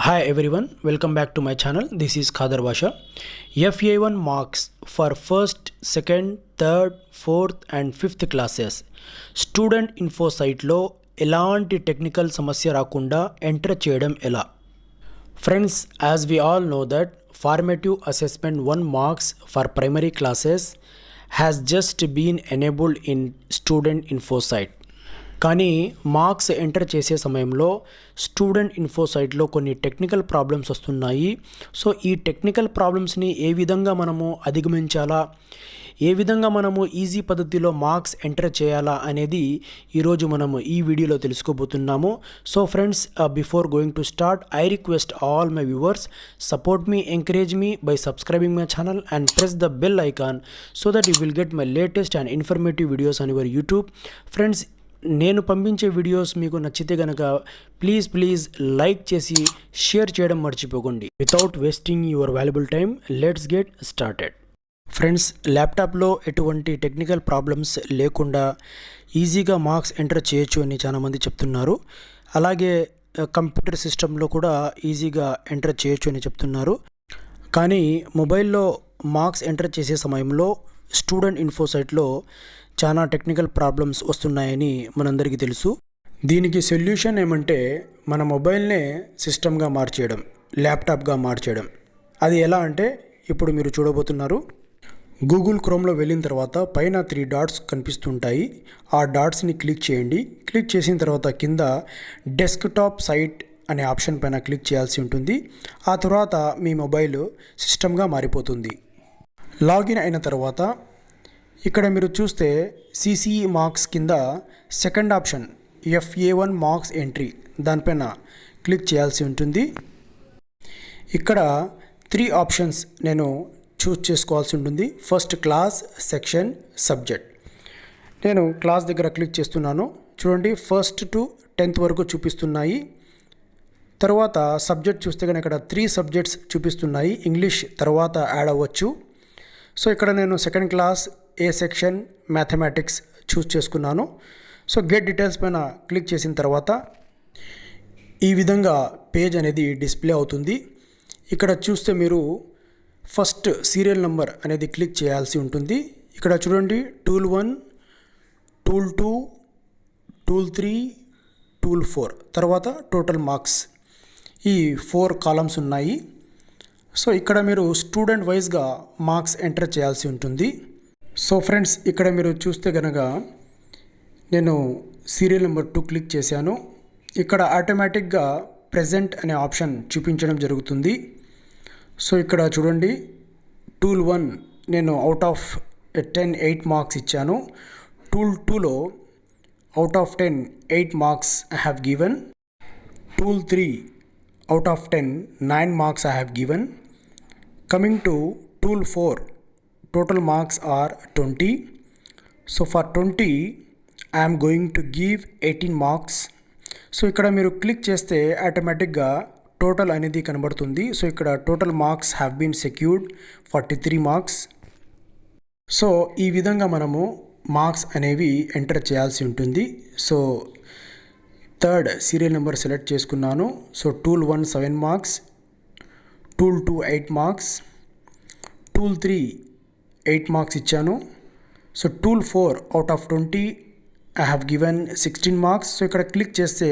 Hi everyone, welcome back to my channel. This is Khadar Basha. FA1 marks for first, second, third, fourth and fifth classes. Student info site లో ఎలాంటి technical సమస్య రాకుండా enter చేయడం ఎలా? Friends, as we all know that formative assessment 1 marks for primary classes has just been enabled in student info site. కానీ marks enter చేసే సమయంలో student info సైట్లో కొన్ని టెక్నికల్ ప్రాబ్లమ్స్ వస్తున్నాయి. సో ఈ టెక్నికల్ ప్రాబ్లమ్స్ని ఏ విధంగా మనము అధిగమించాలా, ఏ విధంగా మనము ఈజీ పద్ధతిలో మార్క్స్ ఎంటర్ చేయాలా అనేది ఈరోజు మనము ఈ వీడియోలో తెలుసుకోబోతున్నాము. So friends, before going to start, I request all my viewers, support me, encourage me by subscribing my channel and press the bell icon so that you will get my latest and informative videos on your YouTube. Friends, నేను పంపించే videos మీకు నచ్చితే కనుక please like చేసి share చేయడం మర్చిపోకండి. Without wasting your valuable time, let's get started. Friends, ల్యాప్టాప్లో ఎటువంటి టెక్నికల్ ప్రాబ్లమ్స్ లేకుండా ఈజీగా మార్క్స్ ఎంటర్ చేయొచ్చు అని చాలామంది చెప్తున్నారు. అలాగే కంప్యూటర్ సిస్టంలో కూడా ఈజీగా ఎంటర్ చేయొచ్చు అని చెప్తున్నారు. కానీ మొబైల్లో మార్క్స్ ఎంటర్ చేసే సమయంలో స్టూడెంట్ ఇన్ఫో సైట్లో చాలా టెక్నికల్ ప్రాబ్లమ్స్ వస్తున్నాయని మనందరికీ తెలుసు. దీనికి సొల్యూషన్ ఏమంటే మన మొబైల్నే సిస్టమ్గా మార్చేయడం, ల్యాప్టాప్గా మార్చేయడం. అది ఎలా అంటే ఇప్పుడు మీరు చూడబోతున్నారు. గూగుల్ క్రోమ్లో వెళ్ళిన తర్వాత పైన 3 డాట్స్ కనిపిస్తుంటాయి. ఆ డాట్స్ని క్లిక్ చేయండి. క్లిక్ చేసిన తర్వాత కింద డెస్క్టాప్ సైట్ అనే ఆప్షన్ పైన క్లిక్ చేయాల్సి ఉంటుంది. ఆ తర్వాత మీ మొబైల్ సిస్టమ్గా మారిపోతుంది. లాగిన్ అయిన తర్వాత ఇక్కడ మీరు చూస్తే సిసిఈ మార్క్స్ కింద second option FA1 marks entry, దానిపైన క్లిక్ చేయాల్సి ఉంటుంది. ఇక్కడ 3 ఆప్షన్స్ నేను చూస్ చేసుకోవాల్సి ఉంటుంది. First class, section, subject. నేను క్లాస్ దగ్గర క్లిక్ చేస్తున్నాను. చూడండి, 1st to 10th వరకు చూపిస్తున్నాయి. తర్వాత సబ్జెక్ట్ చూస్తే కనుక ఇక్కడ 3 సబ్జెక్ట్స్ చూపిస్తున్నాయి. ఇంగ్లీష్ తర్వాత యాడ్ అవ్వచ్చు. సో ఇక్కడ నేను సెకండ్ క్లాస్, ఏ సెక్షన్, మ్యాథమెటిక్స్ చూస్ చేసుకున్నాను. సో గెట్ డీటెయిల్స్ పైన క్లిక్ చేసిన తర్వాత ఈ విధంగా పేజ్ అనేది డిస్ప్లే అవుతుంది. ఇక్కడ చూస్తే మీరు ఫస్ట్ సీరియల్ నెంబర్ అనేది క్లిక్ చేయాల్సి ఉంటుంది. ఇక్కడ చూడండి, టూల్ 1, టూల్ 2, టూల్ 3, టూల్ 4, తర్వాత టోటల్ మార్క్స్. ఈ 4 కాలమ్స్ ఉన్నాయి. సో ఇక్కడ మీరు స్టూడెంట్ వైజ్గా మార్క్స్ ఎంటర్ చేయాల్సి ఉంటుంది. సో ఫ్రెండ్స్, ఇక్కడ మీరు చూస్తే కనుక నేను సీరియల్ నెంబర్ 2 క్లిక్ చేశాను. ఇక్కడ ఆటోమేటిక్గా ప్రెజెంట్ అనే ఆప్షన్ చూపించడం జరుగుతుంది. సో ఇక్కడ చూడండి, టూల్ 1 నేను అవుట్ ఆఫ్ 10 8 మార్క్స్ ఇచ్చాను. టూల్ 2లో out of 10 8 marks I have given. Tool 3 out of 10 9 marks I have given. Coming to tool 4, total marks are 20. So for 20 I am going to give 18 marks. So ఇక్కడ మీరు click చేస్తే ఆటోమేటిక్గా total అనేది కనబడుతుంది. So ఇక్కడ total marks have been secured 43 marks. So ఈ విధంగా మనము మార్క్స్ అనేవి ఎంటర్ చేయాల్సి ఉంటుంది. So third serial number select చేసుకున్నాను. So tool 1 7 marks, tool 2 8 marks, tool 3 8 marks ఇచ్చాను. So tool 4 out of 20 I have given 16 marks. So ఇక్కడ క్లిక్ చేస్తే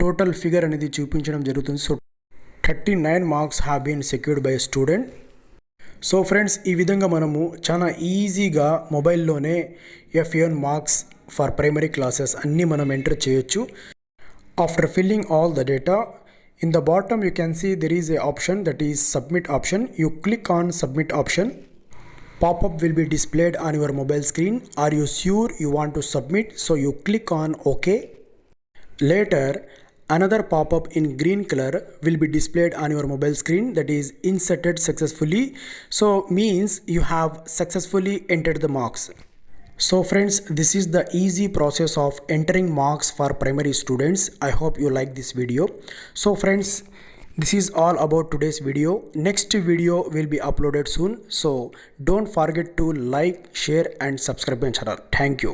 టోటల్ ఫిగర్ అనేది చూపించడం జరుగుతుంది. So 39 marks have been secured by student. So friends, ఈ విధంగా మనము చాలా ఈజీగా మొబైల్లోనే FA1 marks for primary classes అన్నీ మనం ఎంటర్ చేయొచ్చు. After filling all the data, in the bottom you can see there is a option that is submit option. You click on submit option. Pop-up will be displayed on your mobile screen. Are you sure you want to submit? So you click on OK. Later, another pop-up in green color will be displayed on your mobile screen, that is inserted successfully. So means you have successfully entered the marks. So friends, this is the easy process of entering marks for primary students. I hope you like this video. So friends, this is all about today's video. Next video will be uploaded soon. So don't forget to like, share and subscribe my channel. Thank you.